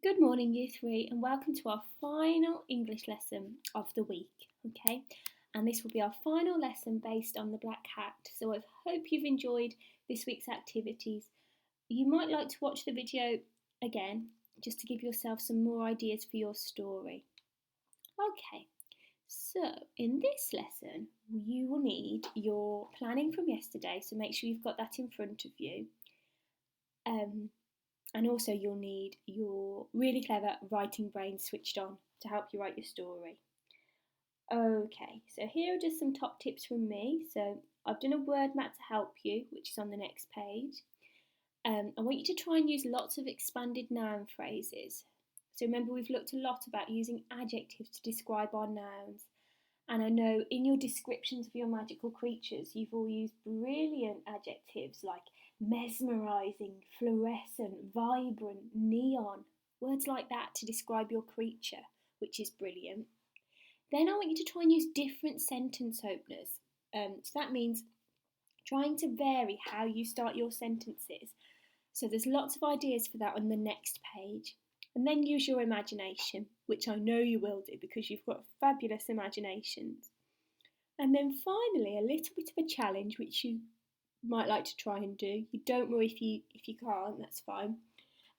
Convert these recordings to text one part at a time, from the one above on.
Good morning, Year 3, and welcome to our final English lesson of the week, okay? And this will be our final lesson based on the Black Hat. So I hope you've enjoyed this week's activities. You might like to watch the video again, just to give yourself some more ideas for your story. Okay, so in this lesson, you will need your planning from yesterday, so make sure you've got that in front of you. And also you'll need your really clever writing brain switched on to help you write your story. Okay, so here are just some top tips from me. So I've done a word map to help you, which is on the next page. I want you to try and use lots of expanded noun phrases. So remember, we've looked a lot about using adjectives to describe our nouns. And I know in your descriptions of your magical creatures, you've all used brilliant adjectives like mesmerising, fluorescent, vibrant, neon, words like that to describe your creature, which is brilliant. Then I want you to try and use different sentence openers. So that means trying to vary how you start your sentences. So there's lots of ideas for that on the next page. And then use your imagination, which I know you will do because you've got fabulous imaginations. And then finally, a little bit of a challenge, which you might like to try and do. You don't worry if you can't, that's fine.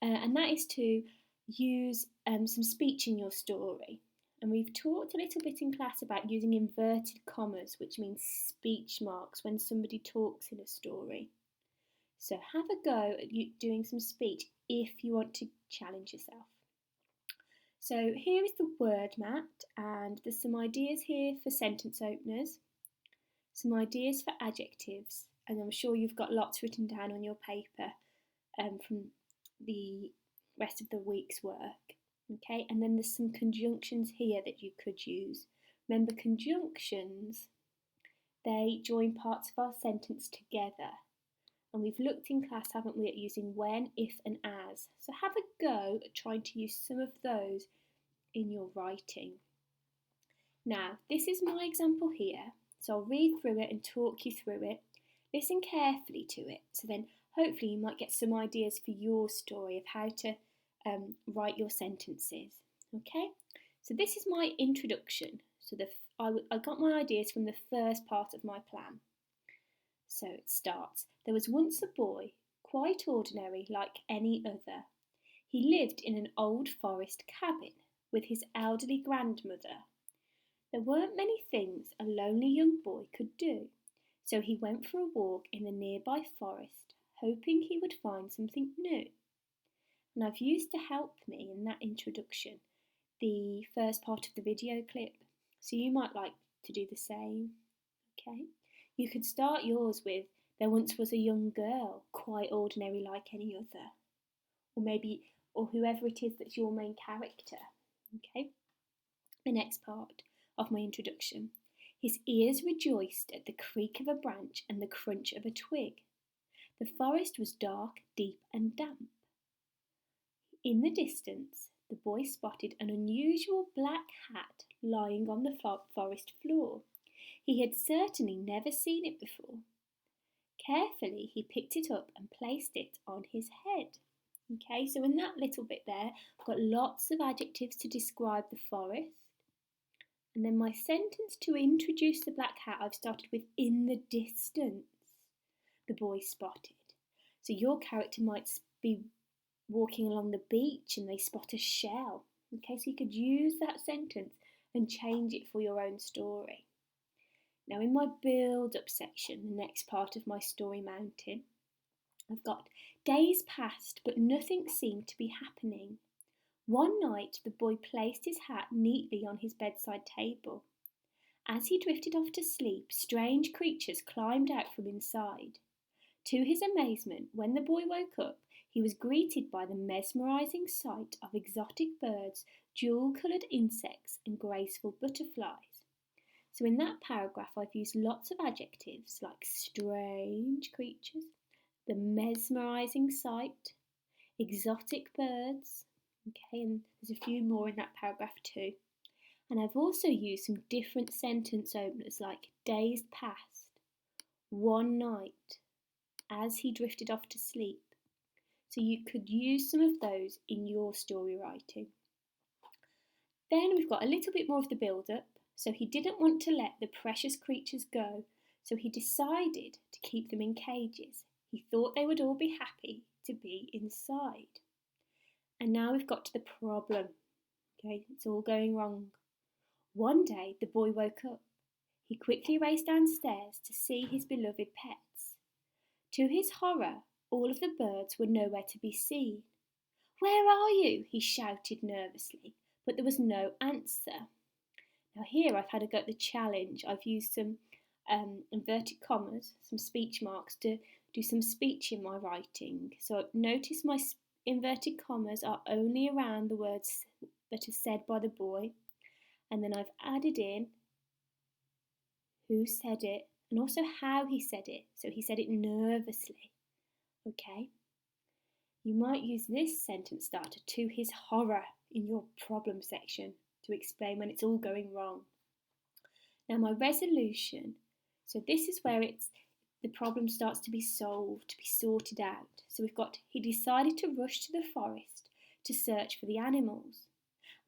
And that is to use some speech in your story. And we've talked a little bit in class about using inverted commas, which means speech marks when somebody talks in a story. So have a go at doing some speech if you want to challenge yourself. So here is the word mat, and there's some ideas here for sentence openers, some ideas for adjectives, and I'm sure you've got lots written down on your paper from the rest of the week's work. Okay, and then there's some conjunctions here that you could use. Remember, conjunctions, they join parts of our sentence together. And we've looked in class, haven't we, at using when, if and as. So have a go at trying to use some of those in your writing. Now, this is my example here. So I'll read through it and talk you through it. Listen carefully to it. So then hopefully you might get some ideas for your story of how to write your sentences. Okay? So this is my introduction. So I got my ideas from the first part of my plan. So it starts. There was once a boy, quite ordinary like any other. He lived in an old forest cabin with his elderly grandmother. There weren't many things a lonely young boy could do, so he went for a walk in the nearby forest, hoping he would find something new. And I've used to help me in that introduction the first part of the video clip, so you might like to do the same. Okay? You could start yours with, there once was a young girl, quite ordinary like any other. Or whoever it is that's your main character. Okay? The next part of my introduction. His ears rejoiced at the creak of a branch and the crunch of a twig. The forest was dark, deep, and damp. In the distance, the boy spotted an unusual black hat lying on the forest floor. He had certainly never seen it before. Carefully, he picked it up and placed it on his head. Okay, so in that little bit there, I've got lots of adjectives to describe the forest. And then my sentence to introduce the black hat, I've started with in the distance, the boy spotted. So your character might be walking along the beach and they spot a shell. Okay, so you could use that sentence and change it for your own story. Now in my build-up section, the next part of my story mountain, I've got days passed but nothing seemed to be happening. One night the boy placed his hat neatly on his bedside table. As he drifted off to sleep, strange creatures climbed out from inside. To his amazement, when the boy woke up, he was greeted by the mesmerising sight of exotic birds, jewel-coloured insects and graceful butterflies. So in that paragraph I've used lots of adjectives like strange creatures, the mesmerising sight, exotic birds, okay, and there's a few more in that paragraph too. And I've also used some different sentence openers like days passed, one night, as he drifted off to sleep. so you could use some of those in your story writing. Then we've got a little bit more of the build-up. So he didn't want to let the precious creatures go, so he decided to keep them in cages. He thought they would all be happy to be inside. And now we've got to the problem. Okay, it's all going wrong. One day the boy woke up. He quickly raced downstairs to see his beloved pets. To his horror, all of the birds were nowhere to be seen. "Where are you?" he shouted nervously, but there was no answer. Now here I've had a go at the challenge. I've used some inverted commas, some speech marks to do some speech in my writing. So notice my inverted commas are only around the words that are said by the boy, and then I've added in who said it and also how he said it. So he said it nervously. Okay. You might use this sentence starter, to his horror, in your problem section to explain when it's all going wrong. Now my resolution, so this is where the problem starts to be solved, to be sorted out. So we've got, he decided to rush to the forest to search for the animals.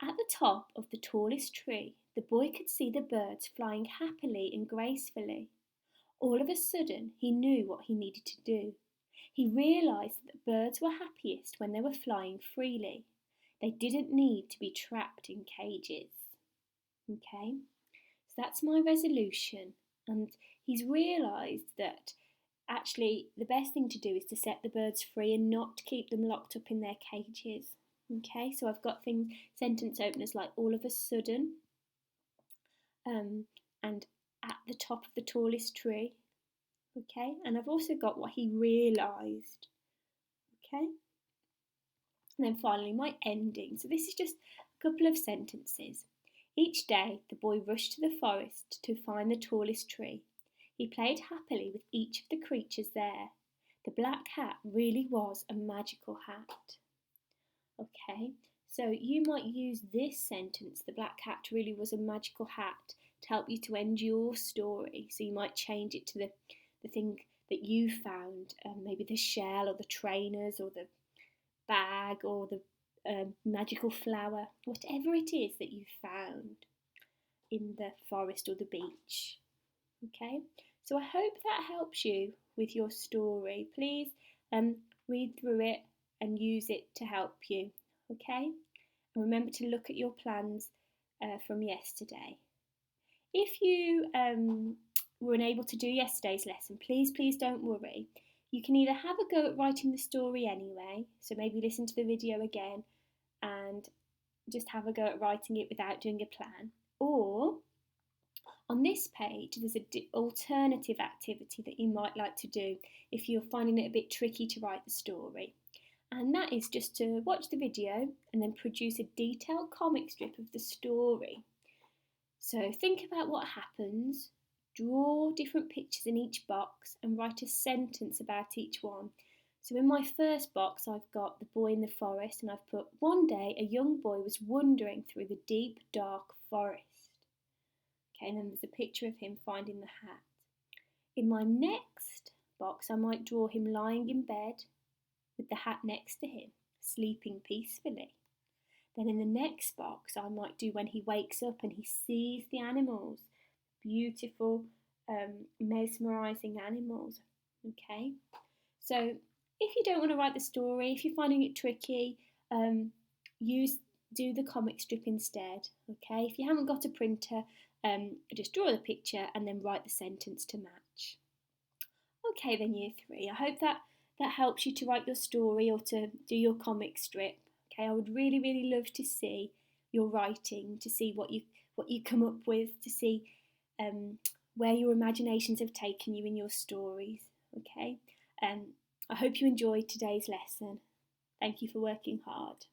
At the top of the tallest tree, the boy could see the birds flying happily and gracefully. All of a sudden, he knew what he needed to do. He realised that birds were happiest when they were flying freely. They didn't need to be trapped in cages. Okay, so that's my resolution. And he's realised that actually the best thing to do is to set the birds free and not to keep them locked up in their cages. Okay, so I've got things, sentence openers like all of a sudden, and at the top of the tallest tree. Okay, and I've also got what he realised. Okay, and then finally my ending. So this is just a couple of sentences. Each day the boy rushed to the forest to find the tallest tree. He played happily with each of the creatures there. The black hat really was a magical hat. Okay, so you might use this sentence, the black hat really was a magical hat, to help you to end your story. So you might change it to the thing that you found, maybe the shell or the trainers or the bag or the magical flower, whatever it is that you found in the forest or the beach. Okay, so I hope that helps you with your story. Please read through it and use it to help you. Okay, and remember to look at your plans from yesterday. If you were unable to do yesterday's lesson, please don't worry. You can either have a go at writing the story anyway, so maybe listen to the video again and just have a go at writing it without doing a plan, or on this page there's an alternative activity that you might like to do if you're finding it a bit tricky to write the story, and that is just to watch the video and then produce a detailed comic strip of the story. So think about what happens, draw different pictures in each box and write a sentence about each one. So in my first box I've got the boy in the forest, and I've put, one day a young boy was wandering through the deep dark forest. Okay, and then there's a picture of him finding the hat. In my next box I might draw him lying in bed with the hat next to him, sleeping peacefully. Then in the next box I might do when he wakes up and he sees the animals, beautiful, mesmerising animals. Okay, so if you don't want to write the story, if you're finding it tricky, do the comic strip instead. Okay, if you haven't got a printer, just draw the picture and then write the sentence to match. Okay then, year 3, I hope that helps you to write your story or to do your comic strip. Okay, I would really love to see your writing, to see what you come up with, to see where your imaginations have taken you in your stories. Okay, I hope you enjoyed today's lesson. Thank you for working hard.